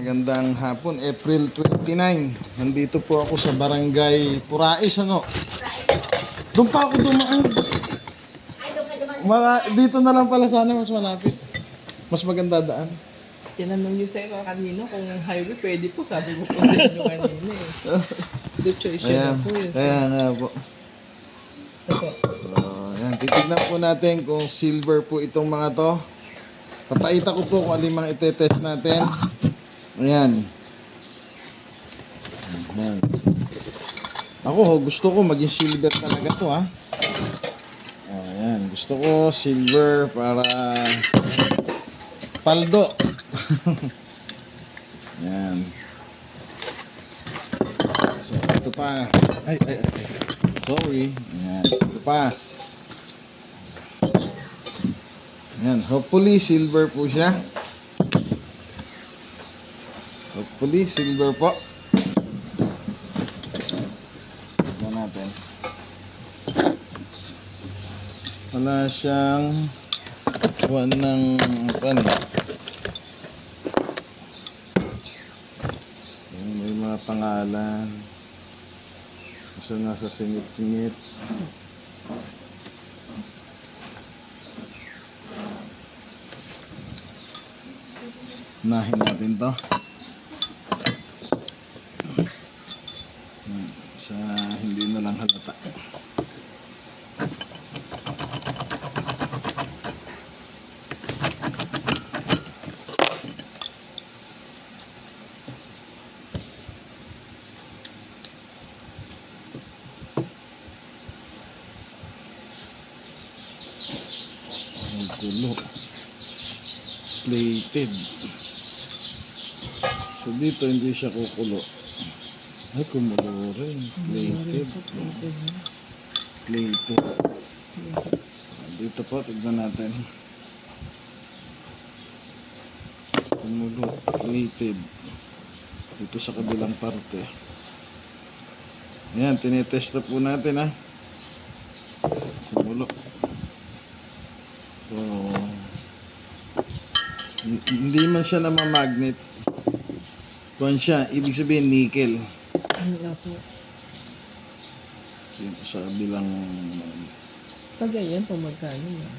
Magandang hapon, April 29. Nandito po ako sa Barangay Purais, ano? Doon pa ako dumaan. Dito na lang pala sana, mas malapit. Mas maganda daan. Tinanong niyo sa ako kanina kung highway pwede po. Sabi ko po sa inyo kanina eh. Situation Ayan, na po yun. kaya nga po. Opo. So, ayan, titignan po natin kung silver po itong mga to. Papakita ko po kung alin mga itetest natin. Ayan. Ayan. Ako, gusto ko maging silver talaga to, ha. Ayan, gusto ko silver para paldo. Ayan. So, ito pa. Ay. Sorry. Ayan, ito pa. Ayan, hopefully silver po siya. Hopefully silver po. Tignan natin. Wala siyang buwan ng pan. Ayan, may mga pangalan. Gusto nasa singit-singit. Unahin natin to. Sa hindi na lang halata. Ang gulo. Plated. So dito hindi siya kukulo. Ay, kumulo rin. Plated. Plated. Dito po, tignan natin. Kumulo. Plated. Dito sa kabilang parte. Ayan, tinitest na po natin, ha. Kumulo. So, hindi man siya namamagnet. Kung siya, ibig sabihin nickel. Wala po. Dito sa bilang Pag ganyan po magkano na?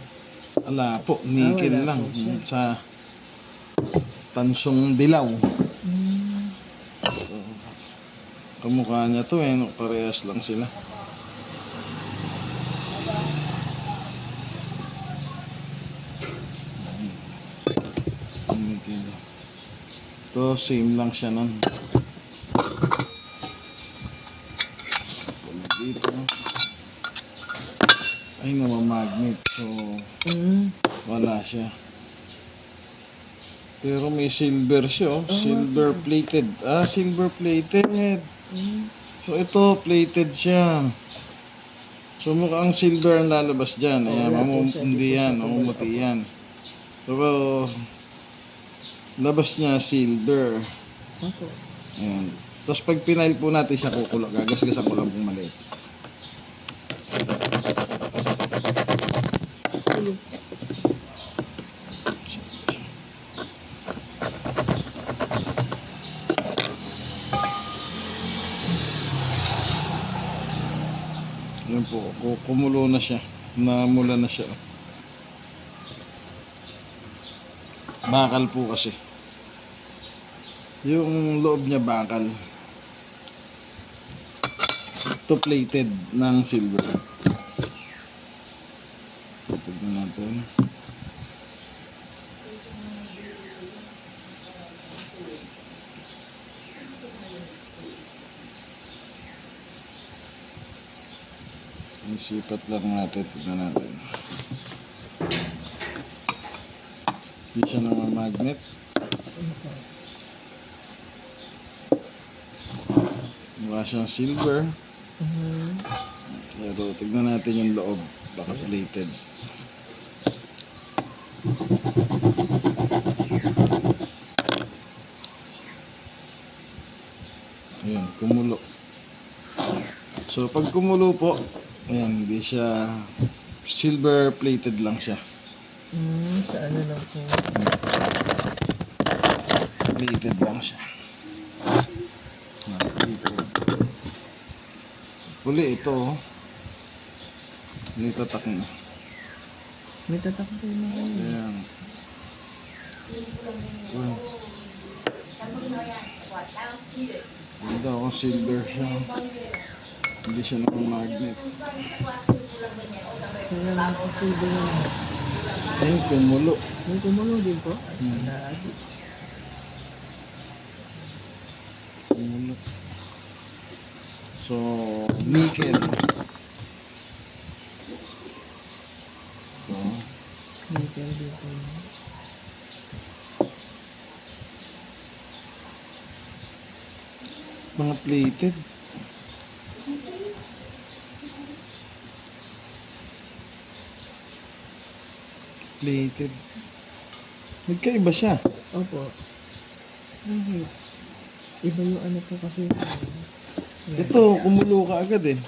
ala po, nickel wala lang po siya. sa tansong dilaw. So, kamukha niya to eh, no? Parehas lang sila. Nickel. To same lang siya nun. Dito ay namamagnet, so wala siya. Pero may silver siya, oh. Silver plated. Silver plated. So ito plated siya. So mukhang silver ang lalabas dyan. Ayan, hindi yan, mamumuti yan. So labas niya silver. Opo. Ayan. Tapos pag pinail po natin siya kukulo, gagasgasan ko lang pong maliit. Yan po, kumulo na siya. Namula na siya. Bakal po kasi. Yung loob niya bakal. Ito plated ng silver. Tignan natin. Isipat lang natin. Tignan natin. Hindi siya naman magnet. Mukha siyang silver. Pero tignan natin yung loob. Baka plated. Ayan, kumulo. So pag kumulo po, ayan, hindi siya silver plated lang siya. Sa ano lang po. Plated lang siya. Plated. Puli ito oh. Hindi tatak na. May tatakbo na kayo. Ayan. Ganda ako, silver siya. Hindi siya naman magnet. So yan ang pagkubo na. Ayun, kumulo. May kumulo din po. Hmm. Lagi. Kumulo. So, nickel. Ito. Nickel dito. Mga plated. Plated. Magkaiba siya. Opo. Okay. Iba yung ano po kasi. Yan. Ito, kumulo ka agad eh.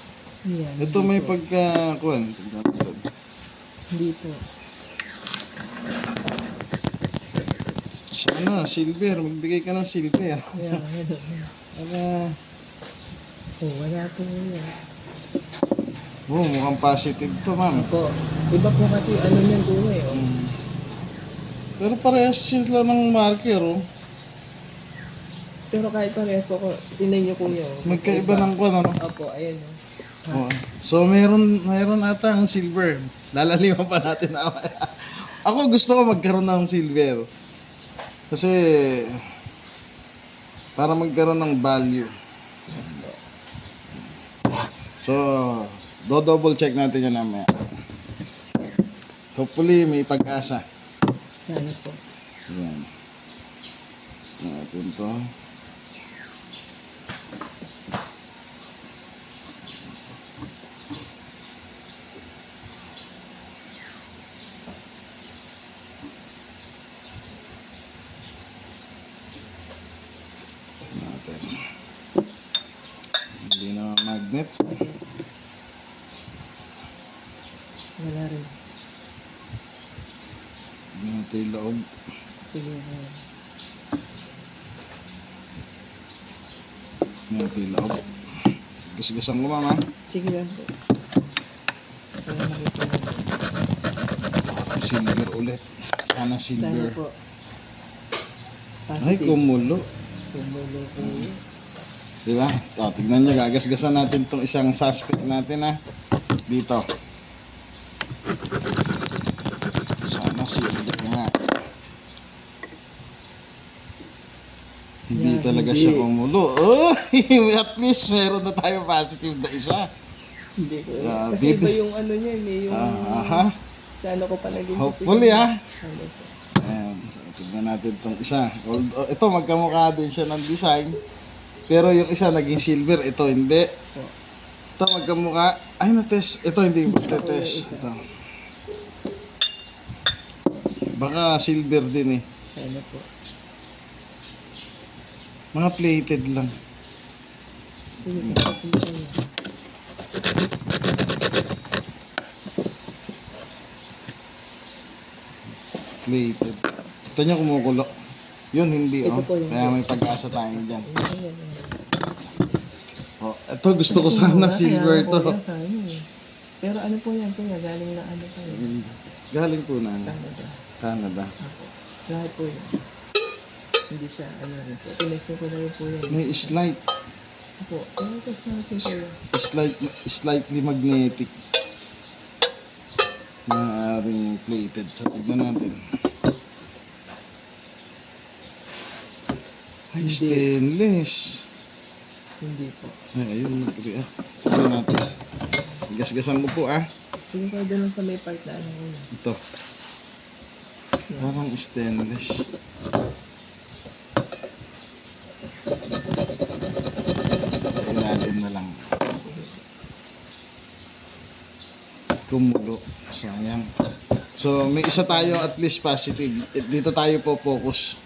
Yan, Ito hindi may po. pagka-kuhan. Hindi po. Sana, silver. Magbigay ka ng silver. Yan, yan. Para, Oh, wala po yan. oh, mukhang positive to, ma'am. Opo. Iba po kasi ano yan po eh. Oh. Mm. Pero parehas sila ng marker, oh. Pero kahit parehas po ko, tinay niyo kuya. Oh. Magkaiba ng kuhan, ano? Opo, ayan oh. Oh. So, meron ata ang silver. Lalaliman pa natin na. Ako gusto ko magkaroon ng silver. Kasi, para magkaroon ng value. Yes po. So, double check natin yan mamaya. Hopefully, may pag-asa. Sana po. Yan. Natin to. Natin. Hindi na magnet. Wala rin. Hindi natin yung loob. Sige. Hindi natin yung loob. Gas-gasan ko, mama. Sige lang po. Para makita mo. Parang silver ulit. Sana Sana silver. po. Ay, Positive. kumulo. Kumulo po yun. Diba? O, tignan nyo, gagasgasan natin tong isang suspect natin, ha. Dito. Sana silver nga. Hindi Yeah, talaga hindi. siya kumulo. Oh, at least meron na tayo positive na isa. Hindi ko. Yeah, Kasi dito. iba yung ano niya eh. Yung Aha. sa ano ko pa naging Hopefully, ha. Ano po. Ayan, so tignan natin tong isa. Although, ito magkamukha din siya ng design. Pero yung isa naging silver, ito hindi. Po. Ito magkamukha. Ay, na-test. Ito hindi test. isa. Ito. Baka silver din eh. Sana po. Mga plated lang. Sige po. Pasensya niyo. Plated. Ito niya kumukulo. Yun, hindi Ito oh. po yun. Kaya may pag-asa tayo dyan. Ayan. Oh, ito gusto ko sana silver to. Sana eh. Pero ano po yan po yan? Galing na ano po yan? Galing po na Canada. Canada. Ako. Lahat po yan. Hindi siya ano rin po. Tinesting ko na rin po yan. May slight. Ako. Test natin po yan. Slightly magnetic. Maaaring plated. So, tignan natin. Ay, Hindi. stainless. Hindi po. Ay, ayun, mag-react. Tignan natin. Gasgasan ko po ah. Sige kayo doon sa may part na ano yun. Ito. Parang stainless. Ilalim na lang. Kumulo. Sayang. So, may isa tayo at least positive. Dito tayo po focus.